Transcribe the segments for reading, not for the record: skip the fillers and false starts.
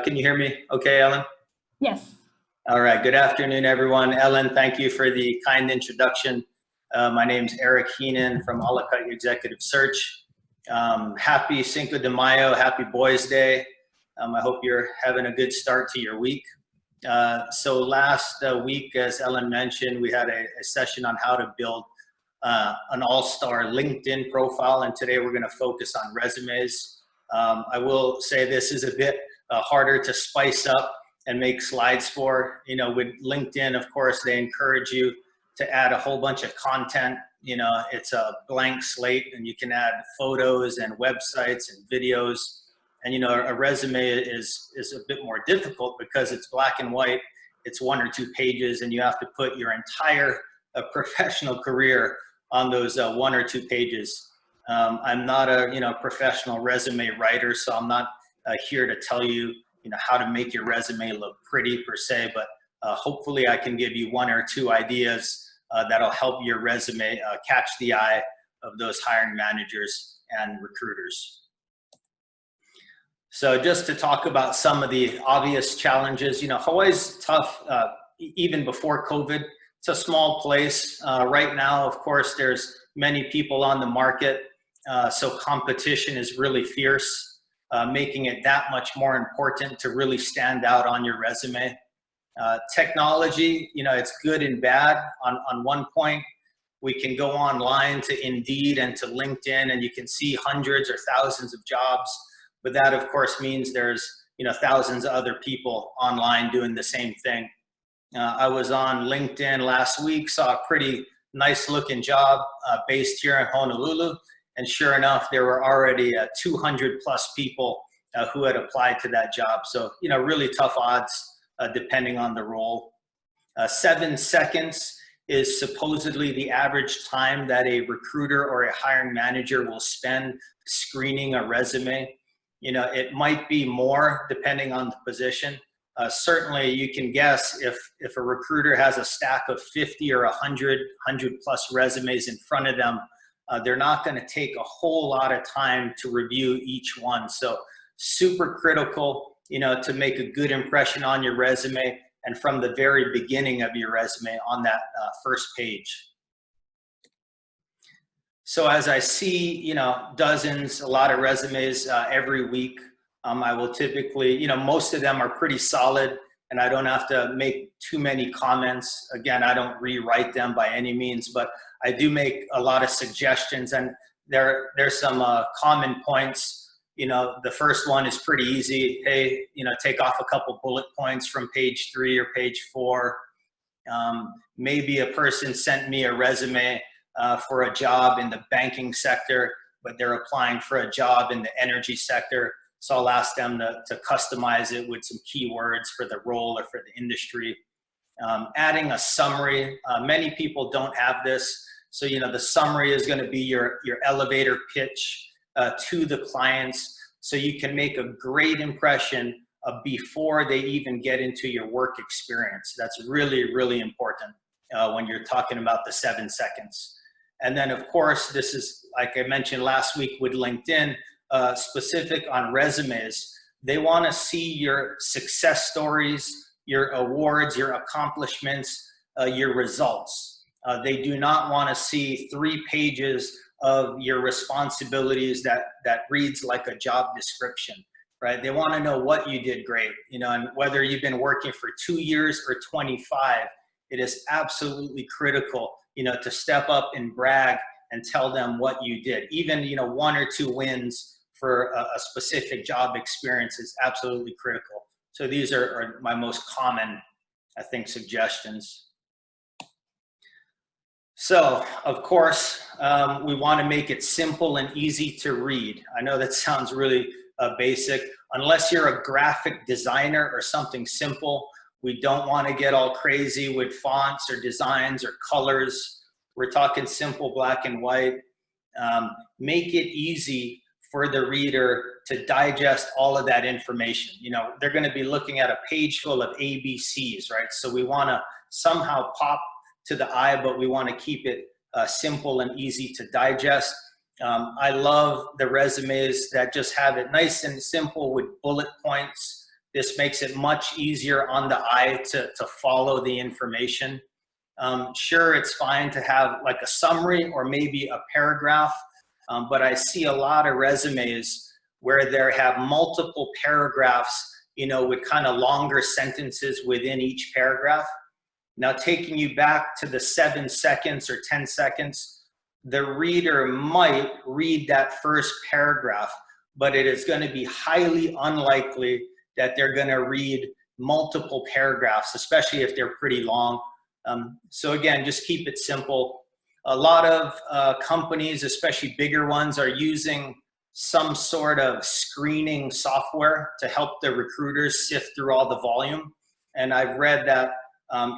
Can you hear me okay, Ellen? Yes. All right. Good afternoon, everyone. Ellen, thank you for the kind introduction. My name's Eric Heenan from Alaka'i Executive Search. Happy Cinco de Mayo. Happy Boys Day. I hope you're having a good start to your week. So last week, as Ellen mentioned, we had a session on how to build an all-star LinkedIn profile, and today we're going to focus on resumes. I will say this is a bit harder to spice up and make slides for. You know, with LinkedIn, of course, they encourage you to add a whole bunch of content. You know, it's a blank slate, and you can add photos and websites and videos. And, you know, a resume is a bit more difficult because it's black and white. It's 1 or 2 pages, and you have to put your entire professional career on those 1 or 2 pages. I'm not a professional resume writer, so I'm not here to tell you how to make your resume look pretty per se, but hopefully I can give you 1 or 2 ideas that'll help your resume catch the eye of those hiring managers and recruiters. So just to talk about some of the obvious challenges, Hawaii's tough even before COVID. It's a small place. Right now, of course, there's many people on the market, so competition is really fierce, making it that much more important to really stand out on your resume. Technology, it's good and bad. On one point, we can go online to Indeed and to LinkedIn, and you can see hundreds or thousands of jobs. But that, of course, means there's thousands of other people online doing the same thing. I was on LinkedIn last week, saw a pretty nice looking job based here in Honolulu. And sure enough, there were already 200 plus people who had applied to that job. So, really tough odds depending on the role. 7 seconds is supposedly the average time that a recruiter or a hiring manager will spend screening a resume. It might be more depending on the position. Certainly you can guess if a recruiter has a stack of 50 or 100 plus resumes in front of them, they're not going to take a whole lot of time to review each one. So super critical, to make a good impression on your resume and from the very beginning of your resume on that first page. So as I see, dozens, a lot of resumes every week, I will typically, most of them are pretty solid and I don't have to make too many comments. Again, I don't rewrite them by any means, but I do make a lot of suggestions, and there's some common points. The first one is pretty easy. Hey, take off a couple bullet points from page 3 or page 4. Maybe a person sent me a resume for a job in the banking sector, but they're applying for a job in the energy sector. So I'll ask them to customize it with some keywords for the role or for the industry. Adding a summary. Many people don't have this. So, the summary is going to be your elevator pitch to the clients. So you can make a great impression before they even get into your work experience. That's really, really important when you're talking about the 7 seconds. And then, of course, this is, like I mentioned last week with LinkedIn, specific on resumes. They want to see your success stories, your awards, your accomplishments, your results. They do not want to see 3 pages of your responsibilities that reads like a job description, right? They want to know what you did great, and whether you've been working for 2 years or 25, it is absolutely critical, to step up and brag and tell them what you did. Even, 1 or 2 wins for a specific job experience is absolutely critical. So these are my most common, I think, suggestions. So, of course, we want to make it simple and easy to read. I know that sounds really basic. Unless you're a graphic designer or something simple, we don't want to get all crazy with fonts or designs or colors. We're talking simple black and white. Make it easy for the reader to digest all of that information. They're going to be looking at a page full of ABCs, right? So we want to somehow pop to the eye, but we want to keep it simple and easy to digest. I love the resumes that just have it nice and simple with bullet points. This makes it much easier on the eye to follow the information. Sure, it's fine to have like a summary or maybe a paragraph, but I see a lot of resumes where they have multiple paragraphs, you know, with kind of longer sentences within each paragraph. Now, taking you back to the 7 seconds or 10 seconds, the reader might read that first paragraph, but it is going to be highly unlikely that they're going to read multiple paragraphs, especially if they're pretty long. So again, just keep it simple. A lot of companies, especially bigger ones, are using some sort of screening software to help the recruiters sift through all the volume. And I've read that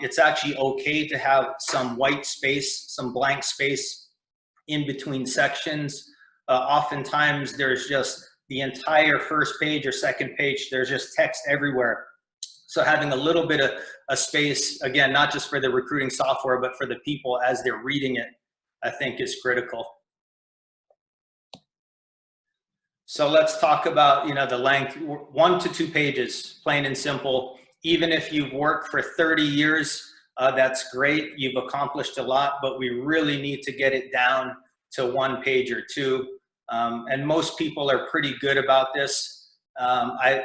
it's actually okay to have some white space, some blank space in between sections. Oftentimes there's just the entire first page or second page, there's just text everywhere. So having a little bit of a space, again, not just for the recruiting software, but for the people as they're reading it, I think is critical. So let's talk about, you know, the length, 1 to 2 pages, plain and simple. Even if you've worked for 30 years, that's great. You've accomplished a lot, but we really need to get it down to 1 page or 2. And most people are pretty good about this. I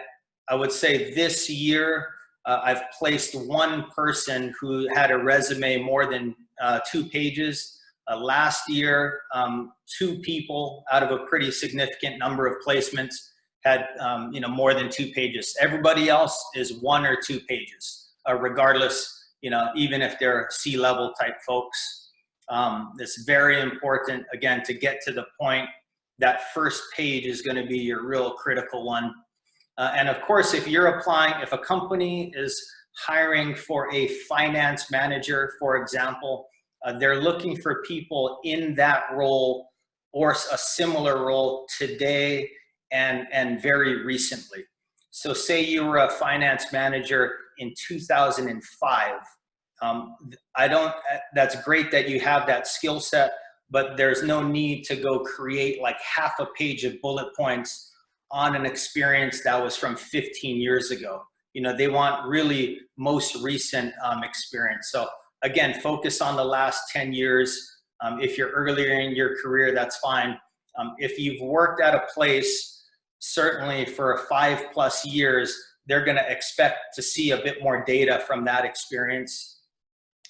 would say this year, I've placed one person who had a resume more than 2 pages. Last year, 2 people out of a pretty significant number of placements had you know, more than 2 pages. Everybody else is 1 or 2 pages, regardless, you know, even if they're C-level type folks. It's very important, again, to get to the point. That first page is going to be your real critical one. And of course, if you're applying, if a company is hiring for a finance manager, for example, they're looking for people in that role or a similar role today and very recently. So say you were a finance manager in 2005. That's great that you have that skill set, but there's no need to go create like half a page of bullet points on an experience that was from 15 years ago. You know, they want really most recent experience. So again, focus on the last 10 years. If you're earlier in your career, that's fine. If you've worked at a place, certainly for 5+ years, they're gonna expect to see a bit more data from that experience.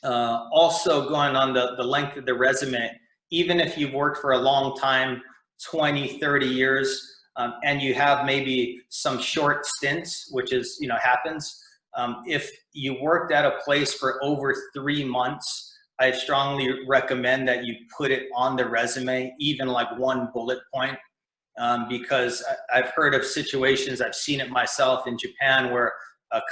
Also going on the length of the resume, even if you've worked for a long time, 20, 30 years, and you have maybe some short stints, which is, you know, happens. If you worked at a place for over 3 months, I strongly recommend that you put it on the resume, even like 1 bullet point, because I've heard of situations, I've seen it myself in Japan, where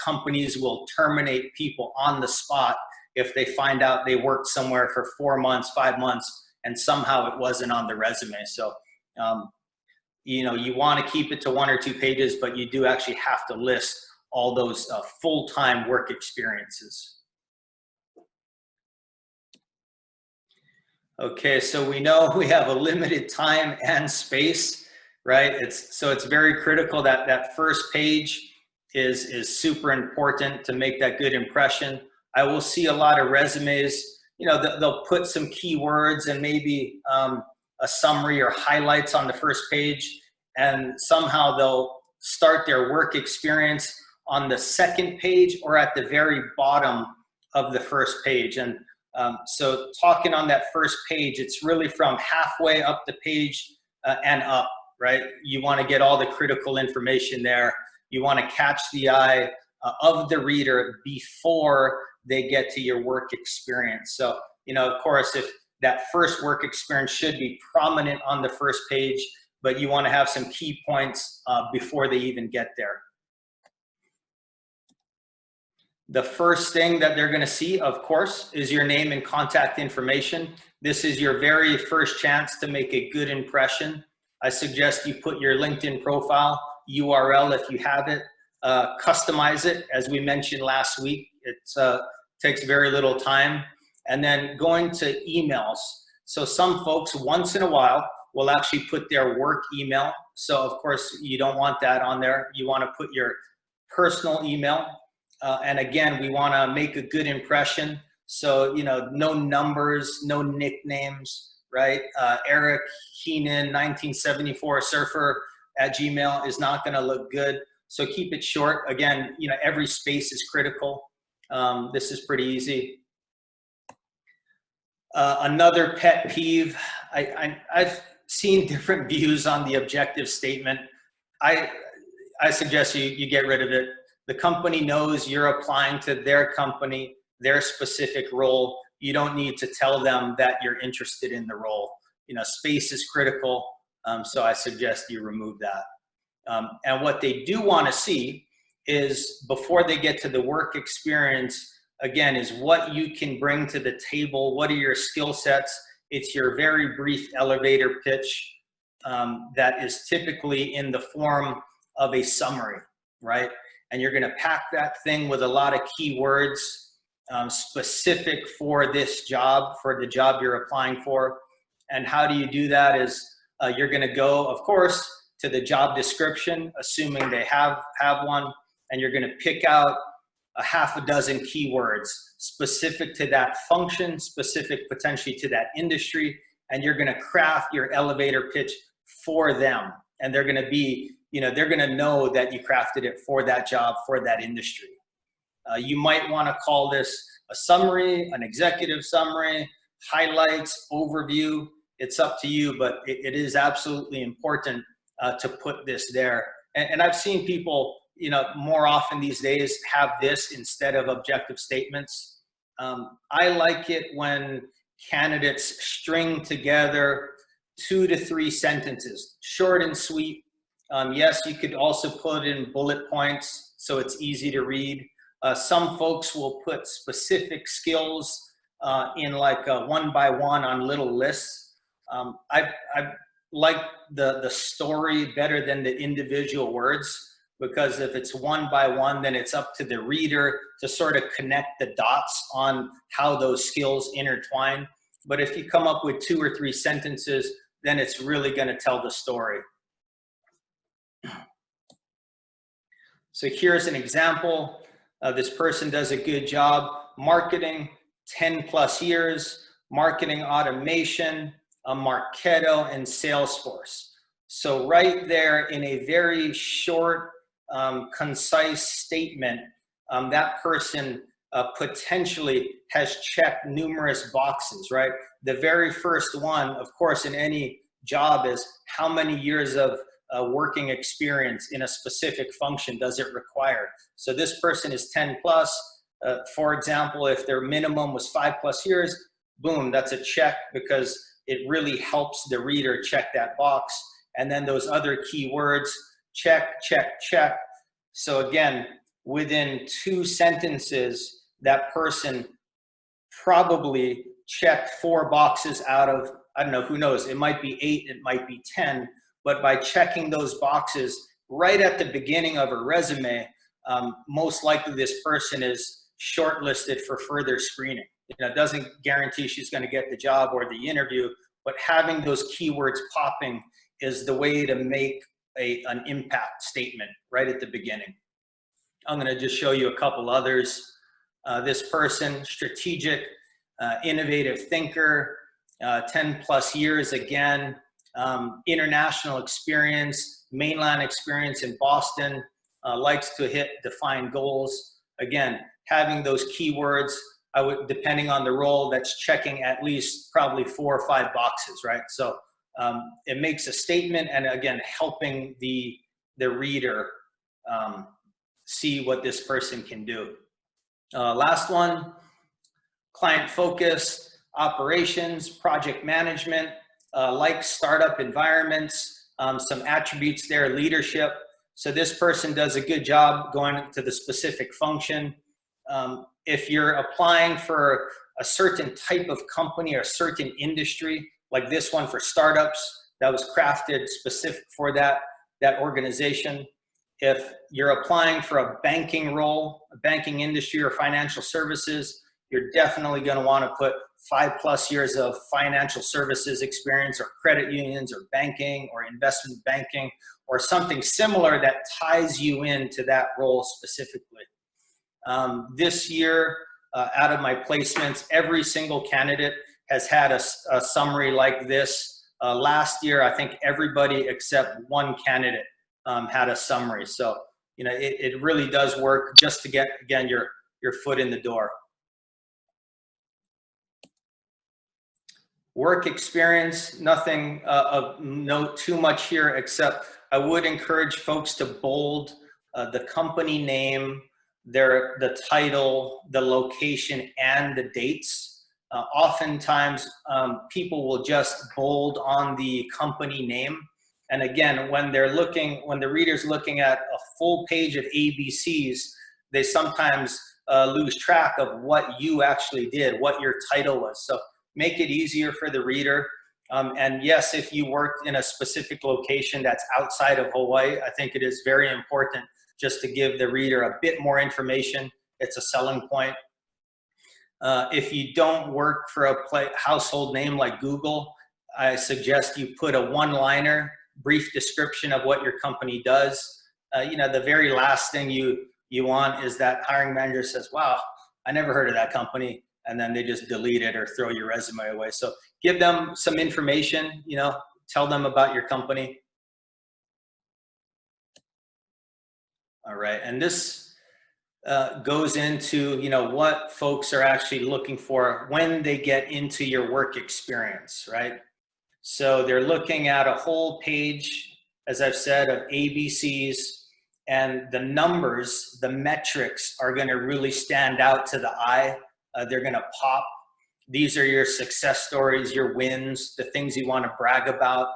companies will terminate people on the spot if they find out they worked somewhere for 4 months, 5 months, and somehow it wasn't on the resume. So, you know, you want to keep it to 1 or 2 pages, but you do actually have to list all those full-time work experiences. Okay, so we know we have a limited time and space, right? So it's very critical that that first page is super important to make that good impression. I will see a lot of resumes, you know, they'll put some keywords and maybe a summary or highlights on the first page, and somehow they'll start their work experience on the second page or at the very bottom of the first page. And so talking on that first page, it's really from halfway up the page and up, right? You want to get all the critical information there. You want to catch the eye of the reader before they get to your work experience. So, you know, of course, if that first work experience should be prominent on the first page, but you want to have some key points before they even get there. The first thing that they're going to see, of course, is your name and contact information. This is your very first chance to make a good impression. I suggest you put your LinkedIn profile URL if you have it, customize it, as we mentioned last week. It takes very little time. And then going to emails. So some folks once in a while will actually put their work email. So of course you don't want that on there. You want to put your personal email. And again, we want to make a good impression. So, no numbers, no nicknames, right? Eric Heenan, 1974 surfer at Gmail is not going to look good. So keep it short. Again, every space is critical. This is pretty easy. Another pet peeve, I've seen different views on the objective statement. I suggest you get rid of it. The company knows you're applying to their company, their specific role. You don't need to tell them that you're interested in the role. Space is critical, so I suggest you remove that. And what they do want to see is, before they get to the work experience, again, is what you can bring to the table. What are your skill sets? It's your very brief elevator pitch that is typically in the form of a summary, right? And you're going to pack that thing with a lot of keywords specific for this job, for the job you're applying for. And how do you do that is you're going to go, of course, to the job description, assuming they have one, and you're going to pick out a half a dozen keywords specific to that function, specific potentially to that industry, and you're going to craft your elevator pitch for them. And they're going to be, they're going to know that you crafted it for that job, for that industry. You might want to call this a summary, an executive summary, highlights, overview. It's up to you, but it is absolutely important to put this there. And I've seen people, more often these days have this instead of objective statements. I like it when candidates string together 2 to 3 sentences, short and sweet. Yes, you could also put in bullet points so it's easy to read. Some folks will put specific skills in like a 1-by-1 on little lists. I like the story better than the individual words, because if it's 1-by-1, then it's up to the reader to sort of connect the dots on how those skills intertwine. But if you come up with 2 or 3 sentences, then it's really going to tell the story. So here's an example. This person does a good job marketing, 10+ years, marketing automation, a Marketo, and Salesforce. So right there, in a very short, concise statement, that person potentially has checked numerous boxes, right? The very first one, of course, in any job is how many years of working experience in a specific function does it require? So this person is 10+. For example, if their minimum was 5+ years, boom, that's a check, because it really helps the reader check that box. And then those other keywords, check, check, check. So again, within 2 sentences, that person probably checked 4 boxes out of, I don't know, who knows, it might be 8, it might be 10, but by checking those boxes right at the beginning of a resume, most likely this person is shortlisted for further screening. It doesn't guarantee she's going to get the job or the interview, but having those keywords popping is the way to make an impact statement right at the beginning. I'm going to just show you a couple others. This person, strategic, innovative thinker, 10+ years again, international experience, mainland experience in Boston, likes to hit defined goals. Again, having those keywords, I would, depending on the role, that's checking at least probably 4 or 5 boxes, right? So it makes a statement, and again, helping the reader see what this person can do. Last one, client focused, operations, project management, like startup environments, some attributes there, leadership. So this person does a good job going to the specific function. If you're applying for a certain type of company or a certain industry, like this one for startups, that was crafted specific for that organization. If you're applying for a banking role, a banking industry or financial services, you're definitely going to want to put 5+ years of financial services experience, or credit unions, or banking, or investment banking, or something similar that ties you into that role specifically. This year, out of my placements, every single candidate has had a summary like this. Last year, I think everybody except one candidate had a summary. So, it really does work just to get, again, your foot in the door. Work experience, nothing of note too much here, except I would encourage folks to bold the company name, the title, the location, and the dates. Oftentimes, people will just bold on the company name. And again, when the reader's looking at a full page of ABCs, they sometimes lose track of what you actually did, what your title was. So make it easier for the reader. And yes, if you worked in a specific location that's outside of Hawaii, I think it is very important just to give the reader a bit more information. It's a selling point. If you don't work for a household name like Google, I suggest you put a one-liner, brief description of what your company does. The very last thing you want is that hiring manager says, wow, I never heard of that company, and then they just delete it or throw your resume away. So give them some information, tell them about your company. All right, and this goes into, what folks are actually looking for when they get into your work experience, right? So they're looking at a whole page, as I've said, of ABCs, and the numbers, the metrics are going to really stand out to the eye. They're going to pop. These are your success stories, your wins, the things you want to brag about.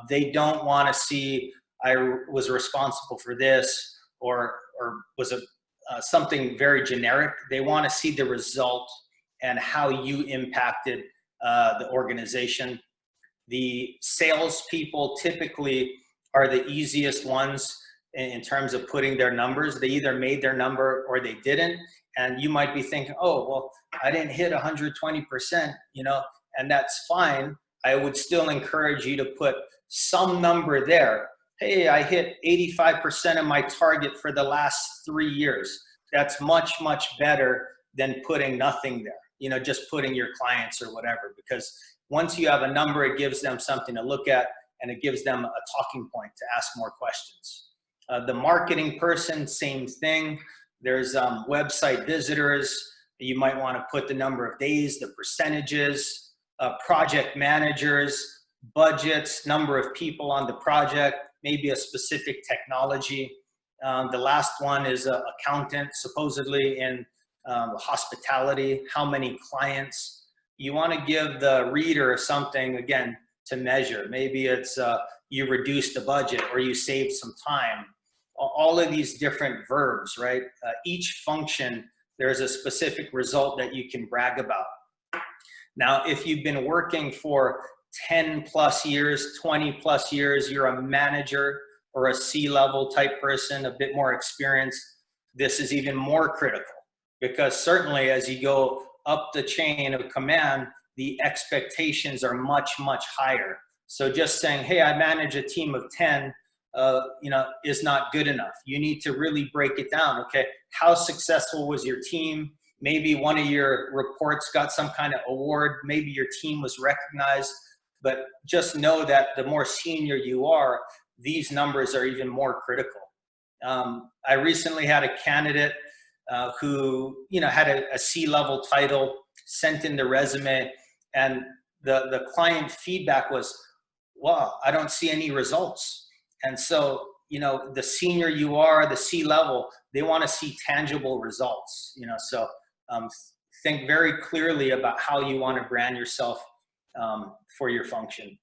They don't want to see, I was responsible for this, or was something very generic. They want to see the result and how you impacted the organization. The salespeople typically are the easiest ones in terms of putting their numbers. They either made their number or they didn't. And you might be thinking, oh, well, I didn't hit 120%, and that's fine. I would still encourage you to put some number there. Hey, I hit 85% of my target for the last 3 years. That's much, much better than putting nothing there, just putting your clients or whatever, because once you have a number, it gives them something to look at, and it gives them a talking point to ask more questions. The marketing person, same thing. There's website visitors. You might want to put the number of days, the percentages, project managers, budgets, number of people on the project, maybe a specific technology. The last one is an accountant, supposedly in hospitality, how many clients. You want to give the reader something, again, to measure. Maybe it's you reduced the budget or you saved some time. All of these different verbs, right? Each function, there's a specific result that you can brag about. Now, if you've been working for 10+ years, 20+ years, you're a manager or a C-level type person, a bit more experienced, this is even more critical, because certainly as you go up the chain of command, the expectations are much, much higher. So just saying, hey, I manage a team of 10, is not good enough. You need to really break it down. Okay, how successful was your team? Maybe one of your reports got some kind of award. Maybe your team was recognized. But just know that the more senior you are, these numbers are even more critical. I recently had a candidate who had a C-level title, sent in the resume, and the client feedback was, wow, I don't see any results. And so, the senior you are, the C-level, they want to see tangible results, so think very clearly about how you want to brand yourself for your function.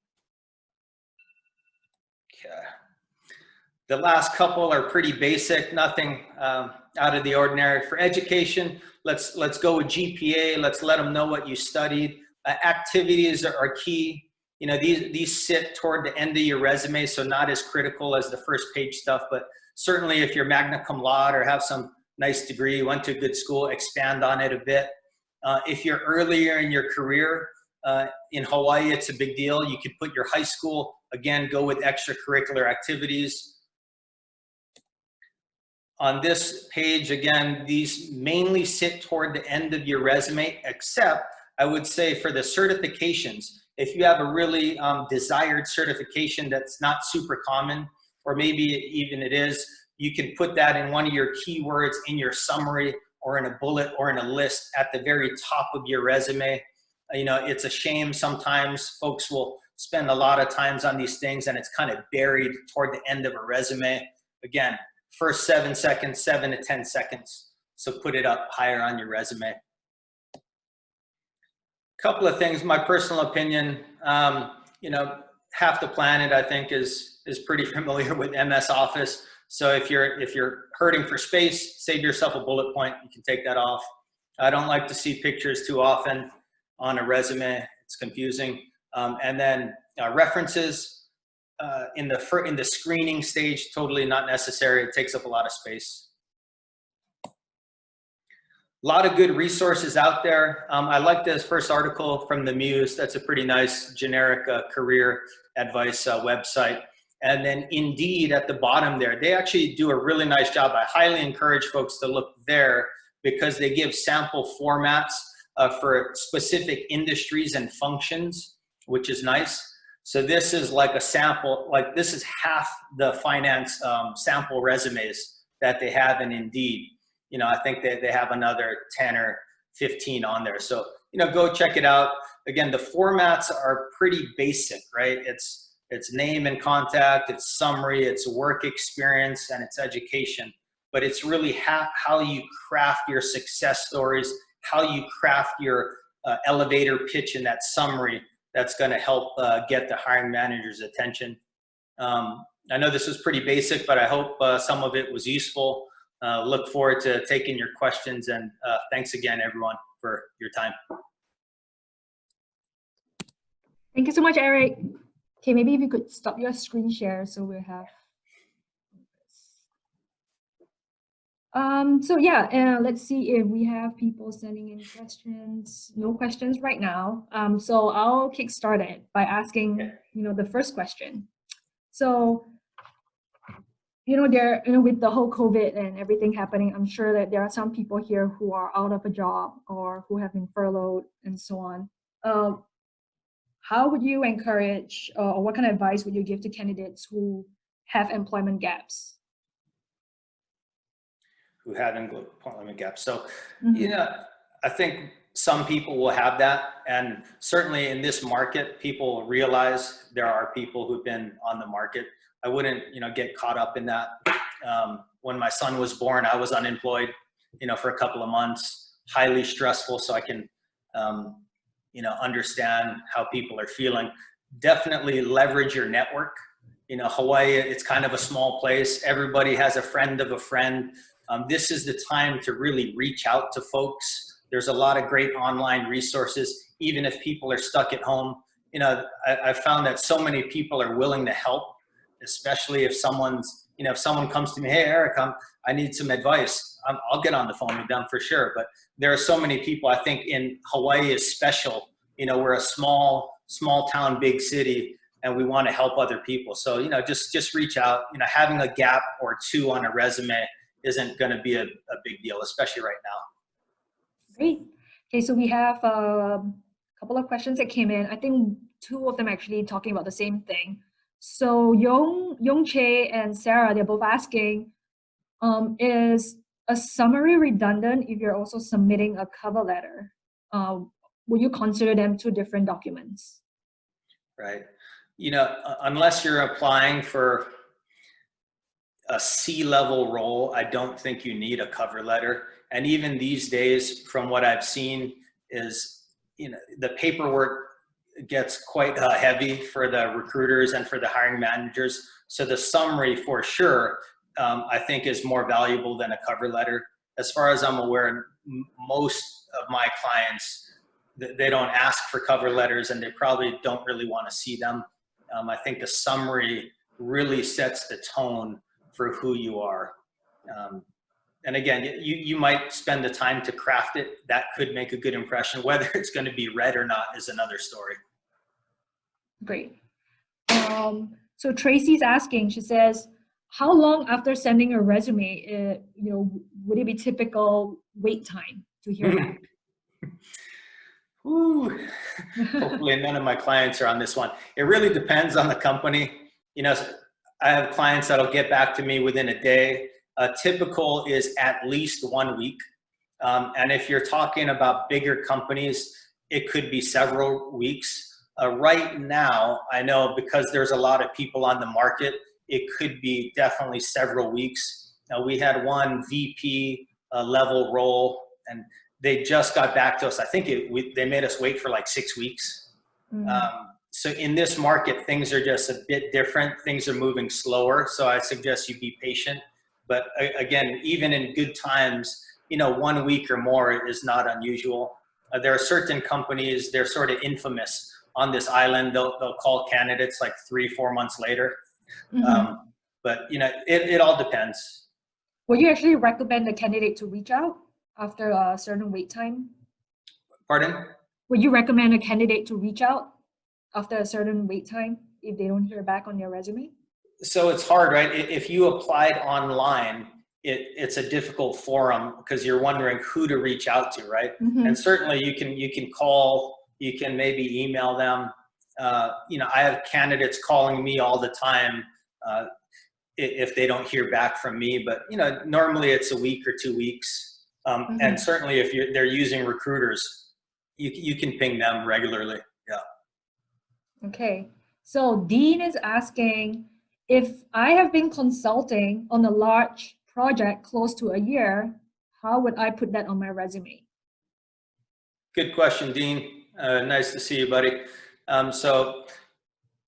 Okay. The last couple are pretty basic, nothing out of the ordinary. For education, let's go with GPA. Let's let them know what you studied. Activities are key. These sit toward the end of your resume, so not as critical as the first page stuff, but certainly if you're magna cum laude or have some nice degree, went to a good school, expand on it a bit. If you're earlier in your career, in Hawaii, it's a big deal. You could put your high school, again, go with extracurricular activities. On this page, again, these mainly sit toward the end of your resume, except I would say for the certifications, if you have a really desired certification that's not super common, or maybe even it is, you can put that in one of your keywords in your summary or in a bullet or in a list at the very top of your resume. You know, it's a shame sometimes folks will spend a lot of times on these things and it's kind of buried toward the end of a resume. Again, first 7 seconds, 7 to 10 seconds. So put it up higher on your resume. Couple of things, my personal opinion, you know, half the planet I think is pretty familiar with MS Office. So if you're hurting for space, save yourself a bullet point. You can take that off. I don't like to see pictures too often on a resume. It's confusing. And then references in the screening stage, totally not necessary. It takes up a lot of space. A lot of good resources out there. I like this first article from the Muse. That's a pretty nice generic career advice website. And then Indeed at the bottom there, they actually do a really nice job. I highly encourage folks to look there because they give sample formats for specific industries and functions, which is nice. So this is like a sample, like this is half the finance sample resumes that they have in Indeed. You know, I think they have another 10 or 15 on there. So, you know, go check it out. Again, the formats are pretty basic, right? It's name and contact, it's summary, it's work experience, and it's education. But it's really how you craft your success stories, how you craft your elevator pitch in that summary that's going to help get the hiring manager's attention. I know this was pretty basic, but I hope some of it was useful. Look forward to taking your questions, and thanks again, everyone, for your time. Thank you so much, Eric. Okay, maybe if you could stop your screen share so we'll have. So yeah, let's see if we have people sending in questions. No questions right now. So I'll kickstart it by asking, the first question. So, with the whole COVID and everything happening, I'm sure that there are some people here who are out of a job or who have been furloughed and so on. How would you encourage, or what kind of advice would you give to candidates who have employment gaps? Who have employment gaps. So, I think some people will have that. And certainly in this market, people realize there are people who've been on the market. I wouldn't, get caught up in that. When my son was born, I was unemployed, for a couple of months, highly stressful. So I can, understand how people are feeling. Definitely leverage your network. Hawaii, it's kind of a small place. Everybody has a friend of a friend. This is the time to really reach out to folks. There's a lot of great online resources, even if people are stuck at home. I found that so many people are willing to help, especially if someone comes to me, hey, Eric, I need some advice. I'll get on the phone with them for sure. But there are so many people. I think in Hawaii is special. We're a small town, big city, and we want to help other people. So, just reach out. Having a gap or two on a resume isn't going to be a big deal, especially right now. Great. Okay, so we have a couple of questions that came in. I think two of them actually talking about the same thing. So Yong Che and Sarah, they're both asking, is a summary redundant if you're also submitting a cover letter? Would you consider them two different documents? Right. Unless you're applying for a C-level role, I don't think you need a cover letter. And even these days, from what I've seen, is the paperwork gets quite heavy for the recruiters and for the hiring managers. So the summary, for sure, I think is more valuable than a cover letter. As far as I'm aware, most of my clients, they don't ask for cover letters, and they probably don't really want to see them. I think the summary really sets the tone for who you are. And again, you might spend the time to craft it. That could make a good impression. Whether it's going to be read or not is another story. Great. So Tracy's asking, she says, how long after sending a resume, would it be typical wait time to hear back? Ooh. Hopefully none of my clients are on this one. It really depends on the company. I have clients that'll get back to me within a day. Typical is at least 1 week. And if you're talking about bigger companies, it could be several weeks. Right now, I know because there's a lot of people on the market, it could be definitely several weeks. We had one VP level role, and they just got back to us. I think they made us wait for like 6 weeks. So in this market, things are just a bit different. Things are moving slower. So I suggest you be patient. But again, even in good times, 1 week or more is not unusual. There are certain companies, they're sort of infamous on this island. They'll call candidates like 3-4 months later. But it all depends. Would you actually recommend the candidate to reach out after a certain wait time? Pardon? Would you recommend a candidate to reach out after a certain wait time if they don't hear back on their resume? So it's hard, right? If you applied online, it's a difficult forum because you're wondering who to reach out to, right? And certainly you can call, you can maybe email them. I have candidates calling me all the time if they don't hear back from me, but normally it's a week or 2 weeks. And certainly if they're using recruiters, you can ping them regularly. Yeah. Okay. So Dean is asking, if I have been consulting on a large project close to a year, how would I put that on my resume? Good question, Dean. Nice to see you, buddy. So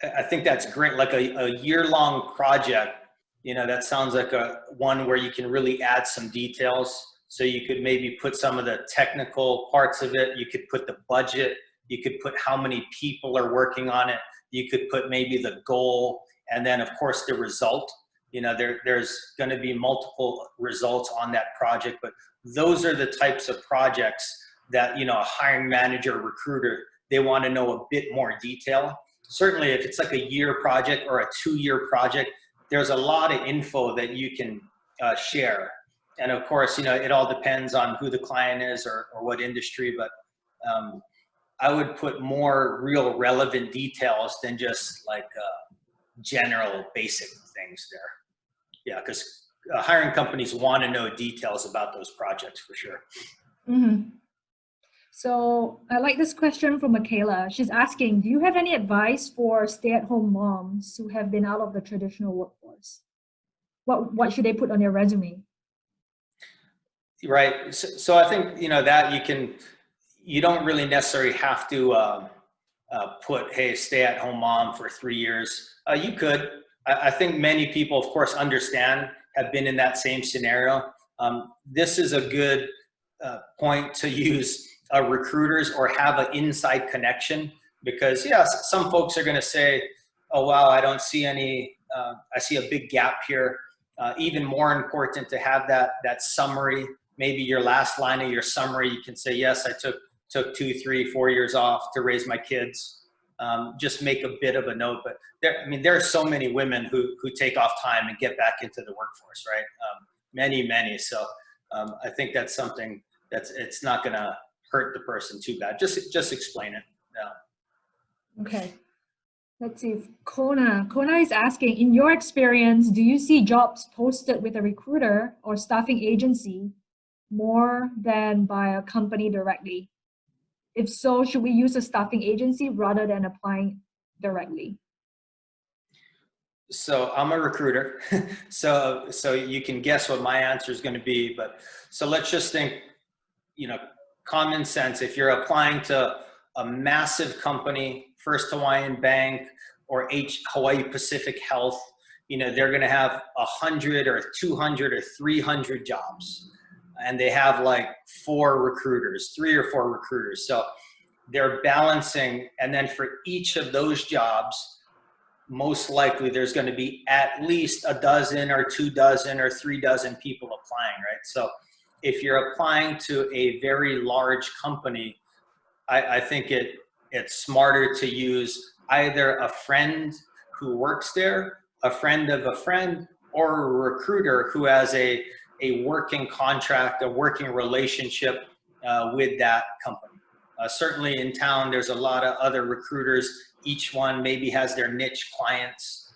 I think that's great. Like a year-long project, that sounds like one where you can really add some details. So you could maybe put some of the technical parts of it. You could put the budget. You could put how many people are working on it. You could put maybe the goal, and then of course the result. There's going to be multiple results on that project, but those are the types of projects that a hiring manager, recruiter, they want to know a bit more detail. Certainly if it's like a year project or a 2-year project, there's a lot of info that you can share. And of course, it all depends on who the client is or what industry, but I would put more real relevant details than just like general basic things there. Yeah, because hiring companies want to know details about those projects for sure. So I like this question from Michaela. She's asking, do you have any advice for stay-at-home moms who have been out of the traditional workforce? What should they put on their resume? Right. So I think, that you don't really necessarily have to put, hey, stay-at-home mom for 3 years. You could. I think many people, of course, understand, have been in that same scenario. This is a good point to use recruiters or have an inside connection, because some folks are going to say, oh, wow, I don't see any, I see a big gap here. Even more important to have that summary, maybe your last line of your summary, you can say, yes, I took 2, 3, 4 years off to raise my kids. Just make a bit of a note, but there are so many women who take off time and get back into the workforce, right? Many. So I think that's something it's not going to hurt the person too bad. Just explain it. Yeah. Okay. Let's see. Kona is asking, in your experience, do you see jobs posted with a recruiter or staffing agency more than by a company directly? If so, should we use a staffing agency rather than applying directly? So I'm a recruiter, so you can guess what my answer is going to be. But so let's just think, common sense. If you're applying to a massive company, First Hawaiian Bank or Hawaii Pacific Health, they're going to have 100 or 200 or 300 jobs. And they have like 3 or 4 recruiters. So they're balancing. And then for each of those jobs, most likely there's going to be at least a dozen or 2 dozen or 3 dozen people applying. applying, right? So if you're applying to a very large company, I think it's smarter to use either a friend who works there, a friend of a friend, or a recruiter who has a working contract, a working relationship with that company. Certainly in town, there's a lot of other recruiters. Each one maybe has their niche clients.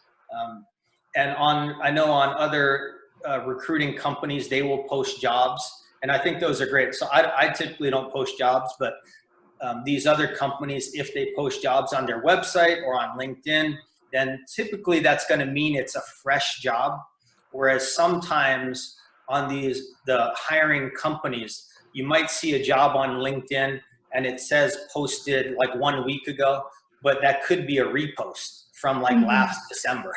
And I know on other recruiting companies, they will post jobs. And I think those are great. So I typically don't post jobs, but these other companies, if they post jobs on their website or on LinkedIn, then typically that's going to mean it's a fresh job. Whereas sometimes on the hiring companies, you might see a job on LinkedIn and it says posted like 1 week ago, but that could be a repost from like last December,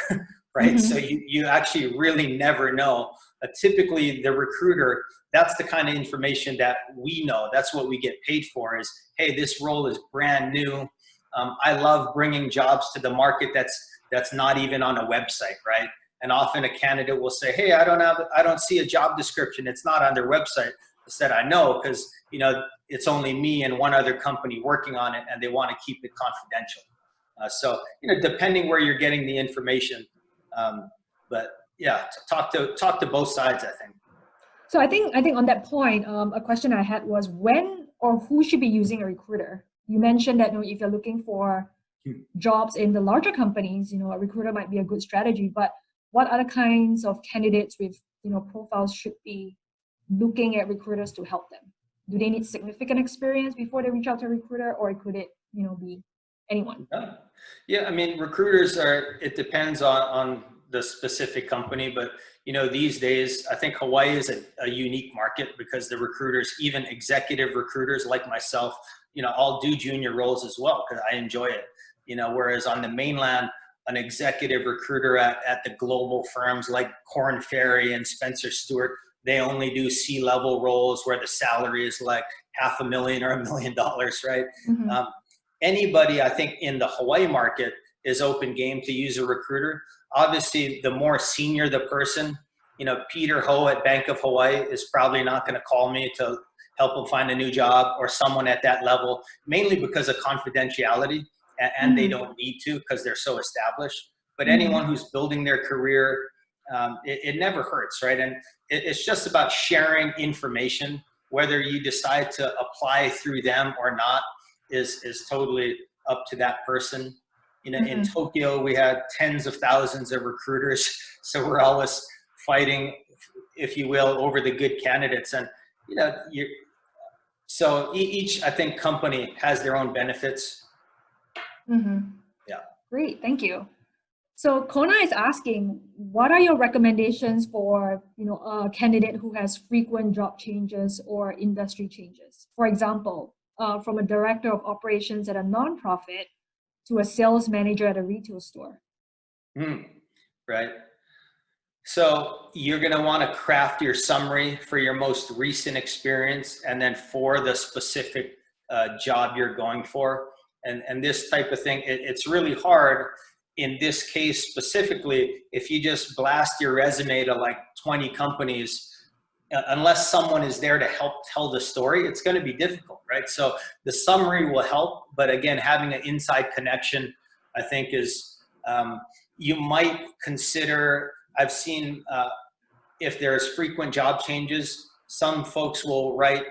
right? So you actually really never know. Typically the recruiter, that's the kind of information that we know. That's what we get paid for is, hey, this role is brand new. I love bringing jobs to the market that's not even on a website, right? And often a candidate will say, hey, I don't see a job description. It's not on their website. I said, I know, because it's only me and one other company working on it, and they want to keep it confidential. So depending where you're getting the information, but yeah, talk to both sides, I think. So I think on that point, a question I had was when or who should be using a recruiter? You mentioned that if you're looking for jobs in the larger companies, a recruiter might be a good strategy. But what other kinds of candidates with profiles should be looking at recruiters to help them? Do they need significant experience before they reach out to a recruiter, or could it be anyone? Yeah, I mean, recruiters it depends on the specific company, but these days I think Hawaii is a unique market because the recruiters, even executive recruiters like myself, I'll do junior roles as well because I enjoy it. Whereas on the mainland, an executive recruiter at the global firms like Korn Ferry and Spencer Stewart, they only do C-level roles where the salary is like $500,000 or $1 million, right? Anybody, I think, in the Hawaii market is open game to use a recruiter. Obviously, the more senior the person, Peter Ho at Bank of Hawaii is probably not going to call me to help him find a new job, or someone at that level, mainly because of confidentiality, and they don't need to because they're so established. But anyone who's building their career, it never hurts, right? And it's just about sharing information. Whether you decide to apply through them or not is totally up to that person. In Tokyo, we had tens of thousands of recruiters, so we're always fighting, if you will, over the good candidates. And so each, I think, company has their own benefits. Yeah. Great, thank you. So Kona is asking, what are your recommendations for a candidate who has frequent job changes or industry changes? For example, from a director of operations at a nonprofit to a sales manager at a retail store. Right. So you're going to want to craft your summary for your most recent experience and then for the specific job you're going for. And this type of thing, it's really hard in this case specifically. If you just blast your resume to like 20 companies, unless someone is there to help tell the story, it's going to be difficult, right? So the summary will help, but again, having an inside connection, I think is, you might consider, I've seen if there's frequent job changes, some folks will write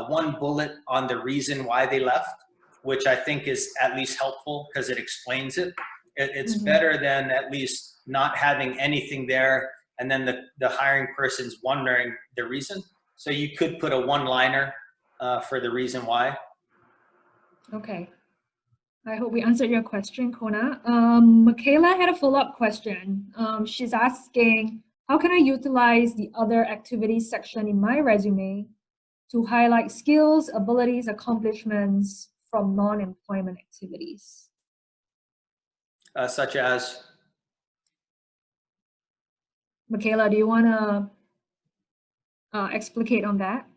one bullet on the reason why they left, which I think is at least helpful because it explains it. It's better than at least not having anything there and then the hiring person's wondering the reason. So you could put a one-liner for the reason why. Okay. I hope we answered your question, Kona. Michaela had a follow-up question. She's asking, how can I utilize the other activities section in my resume to highlight skills, abilities, accomplishments from non-employment activities? Such as? Michaela, do you want to explicate on that?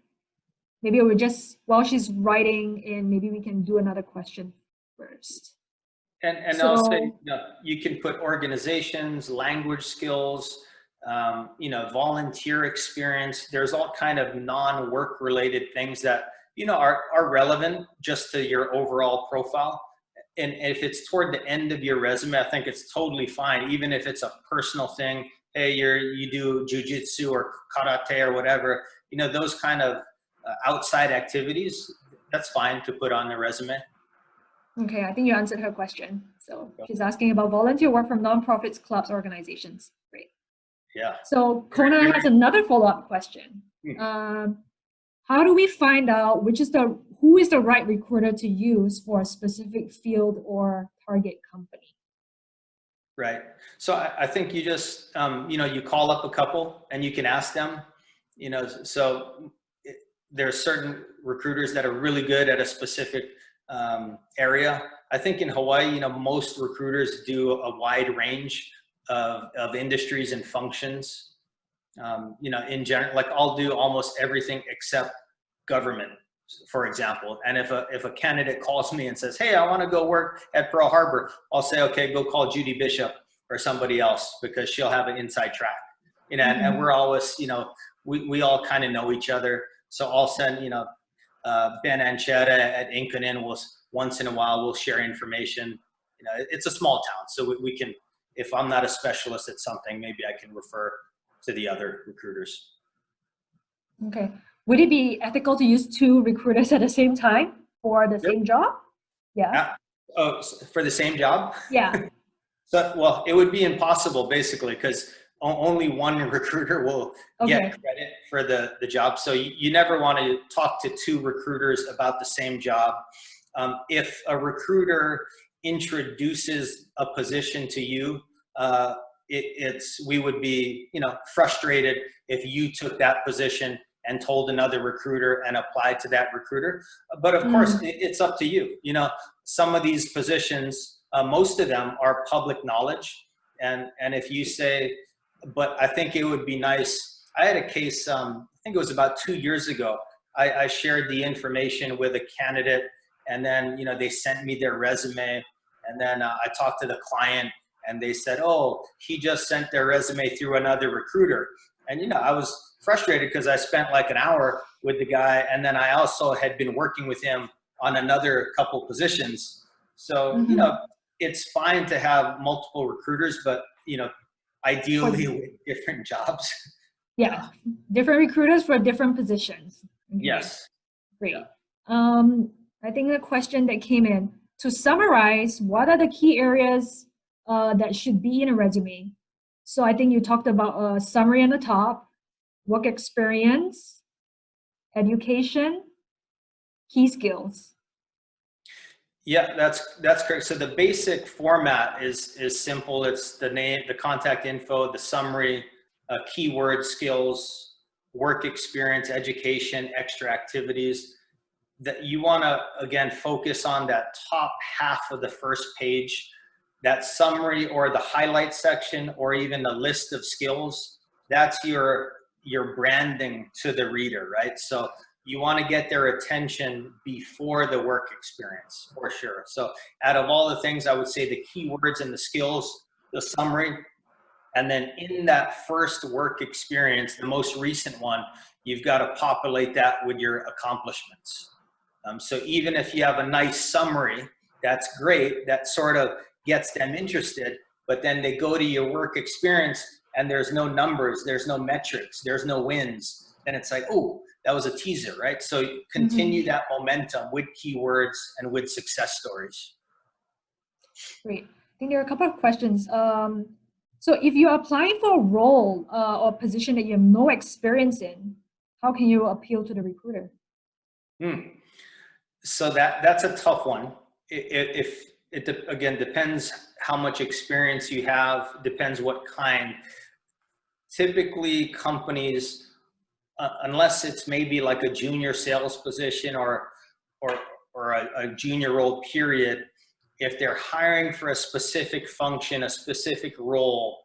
Maybe we'll just, while she's writing in, maybe we can do another question first. And so, I'll say, you can put organizations, language skills, volunteer experience. There's all kind of non-work related things that, are relevant just to your overall profile. And if it's toward the end of your resume, I think it's totally fine. Even if it's a personal thing, hey, you do jujitsu or karate or whatever, those kind of outside activities, that's fine to put on the resume. Okay, I think you answered her question. So she's asking about volunteer work from nonprofits, clubs, organizations. Great. Yeah. So Kona has another follow-up question. How do we find out who is the right recruiter to use for a specific field or target company? Right. So I think you just, you call up a couple and you can ask them, so there are certain recruiters that are really good at a specific area. I think in Hawaii, most recruiters do a wide range of industries and functions. In general, like I'll do almost everything except government, for example. And if a candidate calls me and says, hey, I want to go work at Pearl Harbor, I'll say, okay, go call Judy Bishop or somebody else because she'll have an inside track. And we're always, we all kind of know each other. So I'll send, Ben Anchetta at Inkanen will once in a while we'll share information. It's a small town, so we can, if I'm not a specialist at something, maybe I can refer to the other recruiters. Okay. Would it be ethical to use 2 recruiters at the same time for the same job? Yeah. Oh, for the same job? Yeah. So, well, it would be impossible basically because only one recruiter will get credit for the job. So you never want to talk to 2 recruiters about the same job. If a recruiter introduces a position to you, we would be, frustrated if you took that position and told another recruiter and applied to that recruiter. But of course, it's up to you. Some of these positions, most of them are public knowledge. And if you say, but I think it would be nice. I had a case, I think it was about 2 years ago. I shared the information with a candidate and then, they sent me their resume and then I talked to the client and they said, oh, he just sent their resume through another recruiter. And, I was frustrated because I spent like an hour with the guy. And then I also had been working with him on another couple positions. So, it's fine to have multiple recruiters, but, ideally with different jobs. Yeah. Different recruiters for different positions. Okay. Yes. Great. Yeah. I think the question that came in, to summarize, what are the key areas that should be in a resume? So I think you talked about a summary on the top, work experience, education, key skills. Yeah, that's correct. So the basic format is simple. It's the name, the contact info, the summary, keyword, skills, work experience, education, extra activities. That you want to, again, focus on that top half of the first page, that summary or the highlight section, or even the list of skills. That's your branding to the reader, right? So you want to get their attention before the work experience, for sure. So out of all the things, I would say the keywords and the skills, the summary, and then in that first work experience, the most recent one, you've got to populate that with your accomplishments. So even if you have a nice summary, that's great. That sort of gets them interested, but then they go to your work experience and there's no numbers, there's no metrics, there's no wins. Then it's like, oh, that was a teaser, right? So continue that momentum with keywords and with success stories. Great. I think there are a couple of questions. So if you're applying for a role or position that you have no experience in, how can you appeal to the recruiter? So that's a tough one. If it again depends how much experience you have, depends what kind. Typically companies, unless it's maybe like a junior sales position or a junior role period, if they're hiring for a specific function, a specific role,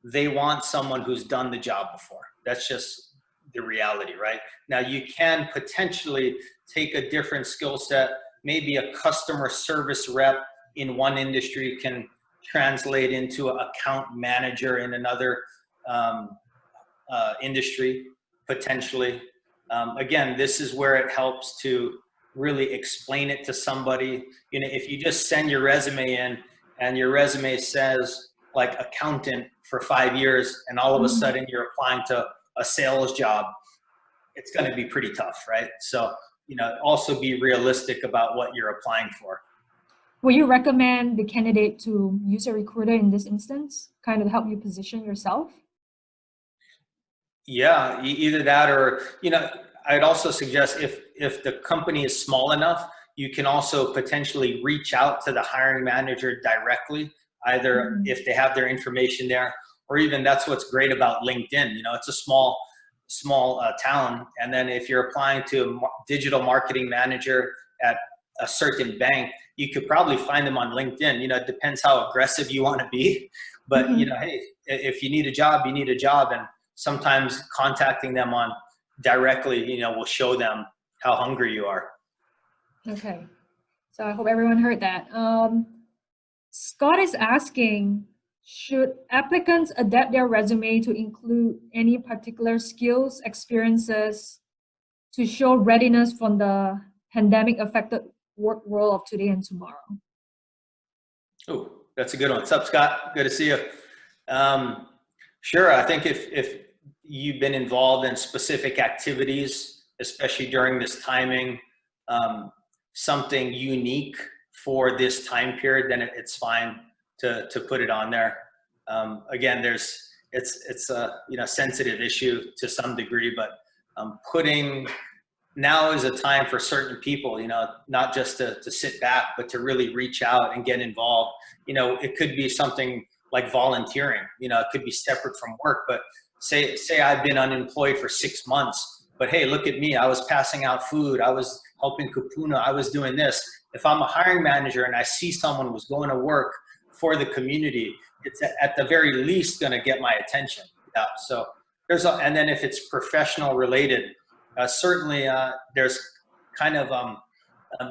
they want someone who's done the job before. That's just the reality, right? Now you can potentially take a different skill set, maybe a customer service rep in one industry can translate into an account manager in another um, industry, potentially. Again, this is where it helps to really explain it to somebody. You know, if you just send your resume in and your resume says like accountant for 5 years and all of a sudden you're applying to a sales job, it's going to be pretty tough, right? So, you know, also be realistic about what you're applying for. Will you recommend the candidate to use a recruiter in this instance, kind of help you position yourself? Yeah, either that or, you know, I'd also suggest if the company is small enough, you can also potentially reach out to the hiring manager directly, either if they have their information there, or even that's what's great about LinkedIn. You know, it's a small town. And then if you're applying to a digital marketing manager at a certain bank, you could probably find them on LinkedIn. You know, it depends how aggressive you want to be, but you know, hey, if you need a job, you need a job. And sometimes contacting them on directly, you know, will show them how hungry you are. Okay, so I hope everyone heard that. Scott is asking, should applicants adapt their resume to include any particular skills, experiences to show readiness from the pandemic affected work world of today and tomorrow? Oh, that's a good one. What's up, Scott? Good to see you. Sure. I think if you've been involved in specific activities, especially during this timing, something unique for this time period, then it's fine to put it on there. Again, it's a, you know, sensitive issue to some degree, but now is a time for certain people, you know, not just to sit back, but to really reach out and get involved. You know, it could be something like volunteering, you know, it could be separate from work, but say I've been unemployed for 6 months, but hey, look at me, I was passing out food, I was helping Kupuna, I was doing this. If I'm a hiring manager and I see someone who's going to work for the community, it's at the very least going to get my attention. Yeah. So and then if it's professional related, certainly there's kind of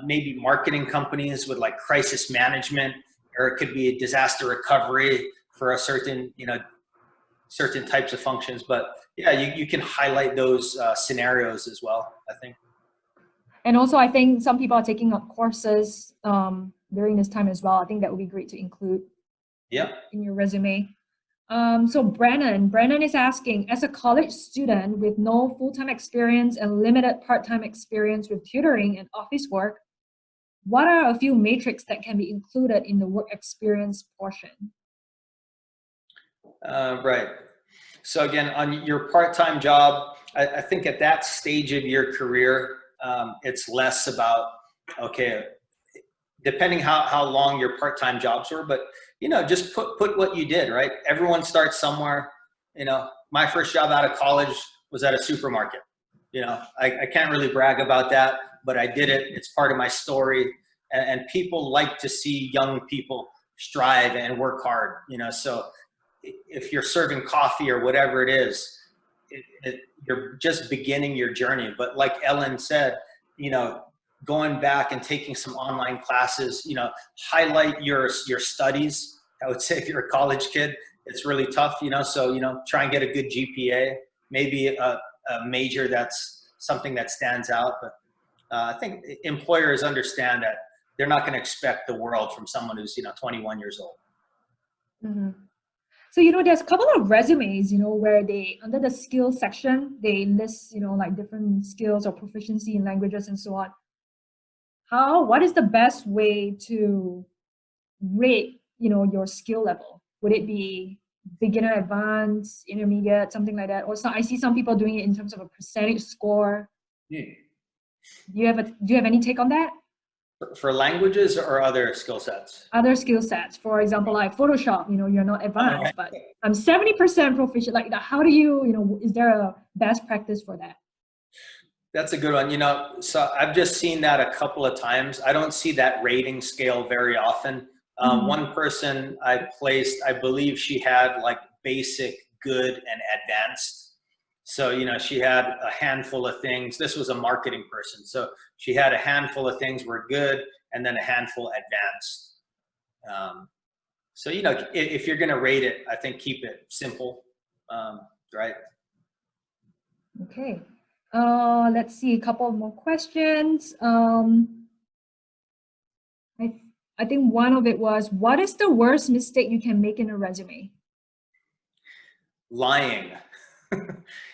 maybe marketing companies with like crisis management, or it could be a disaster recovery for a certain, you know, certain types of functions. But yeah, you can highlight those scenarios as well, I think. And also, I think some people are taking up courses during this time as well. I think that would be great to include in your resume. So Brennan is asking, as a college student with no full-time experience and limited part-time experience with tutoring and office work, what are a few metrics that can be included in the work experience portion? Right. So again, on your part-time job, I think at that stage of your career, it's less about, okay, depending how long your part-time jobs were, but you know, just put what you did, right? Everyone starts somewhere. You know, my first job out of college was at a supermarket. You know, I can't really brag about that, but I did it. It's part of my story. And people like to see young people strive and work hard, you know, so if you're serving coffee or whatever it is, you're just beginning your journey. But like Ellen said, you know, going back and taking some online classes, you know, highlight your studies. I would say if you're a college kid, it's really tough, you know, so, you know, try and get a good GPA, maybe a major that's something that stands out. But I think employers understand that they're not going to expect the world from someone who's, you know, 21 years old. So, you know, there's a couple of resumes, you know, where they, under the skills section, they list, you know, like different skills or proficiency in languages and so on. What is the best way to rate, you know, your skill level? Would it be beginner, advanced, intermediate, something like that? Or I see some people doing it in terms of a percentage score. Do you have any take on that? For languages or other skill sets? Other skill sets, for example, like Photoshop, you know, you're not advanced, but I'm 70% proficient. Like, how do you know, is there a best practice for that? That's a good one. You know, so I've just seen that a couple of times. I don't see that rating scale very often. One person I placed, I believe she had like basic, good, and advanced. So, you know, she had a handful of things. This was a marketing person. So she had a handful of things were good and then a handful advanced. So, you know, if you're going to rate it, I think keep it simple. right? Okay. Let's see a couple more questions. I think one of it was, what is the worst mistake you can make in a resume? Lying.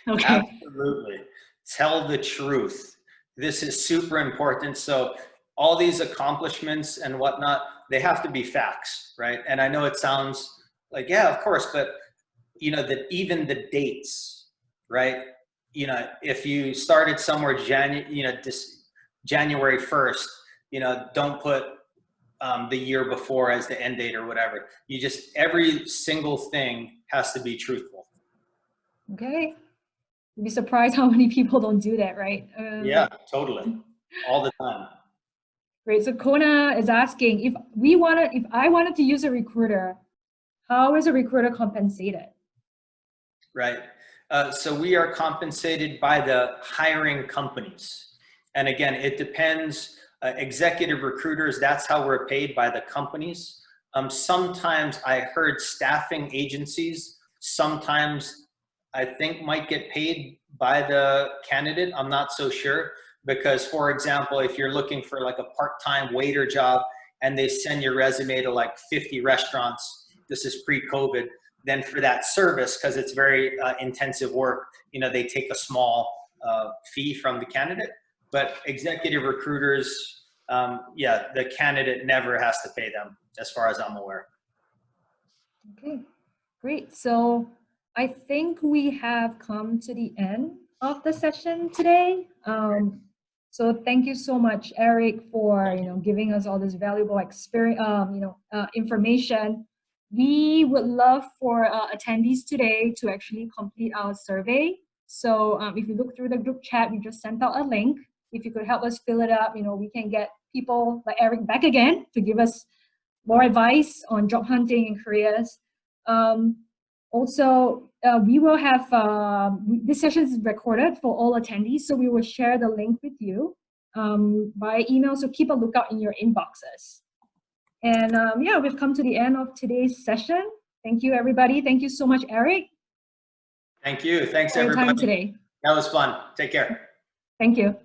Okay. Absolutely. Tell the truth. This is super important. So all these accomplishments and whatnot, they have to be facts, right? And I know it sounds like, yeah, of course, but you know, that even the dates, right? You know, if you started somewhere January 1st, you know, don't put the year before as the end date or whatever. You just, every single thing has to be truthful. Okay. You'd be surprised how many people don't do that, right? Yeah, totally. All the time. Great. So Kona is asking, if I wanted to use a recruiter, how is a recruiter compensated? Right. So we are compensated by the hiring companies. And again, it depends. Executive recruiters, that's how we're paid, by the companies. Sometimes I heard staffing agencies, sometimes I think might get paid by the candidate. I'm not so sure, because for example, if you're looking for like a part-time waiter job and they send your resume to like 50 restaurants, this is pre-COVID, then for that service, because it's very intensive work, you know, they take a small fee from the candidate. But executive recruiters, yeah, the candidate never has to pay them, as far as I'm aware. Okay, great. So I think we have come to the end of the session today. So thank you so much, Eric, for giving us all this valuable experience, information. We would love for attendees today to actually complete our survey. So if you look through the group chat, we just sent out a link. If you could help us fill it up, we can get people like Eric back again to give us more advice on job hunting and careers. Also, we will have, this session is recorded for all attendees, so we will share the link with you by email, so keep a lookout in your inboxes. And yeah, we've come to the end of today's session. Thank you, everybody. Thank you so much, Eric. Thank you. Thanks, for your everybody. time today. That was fun. Take care. Thank you.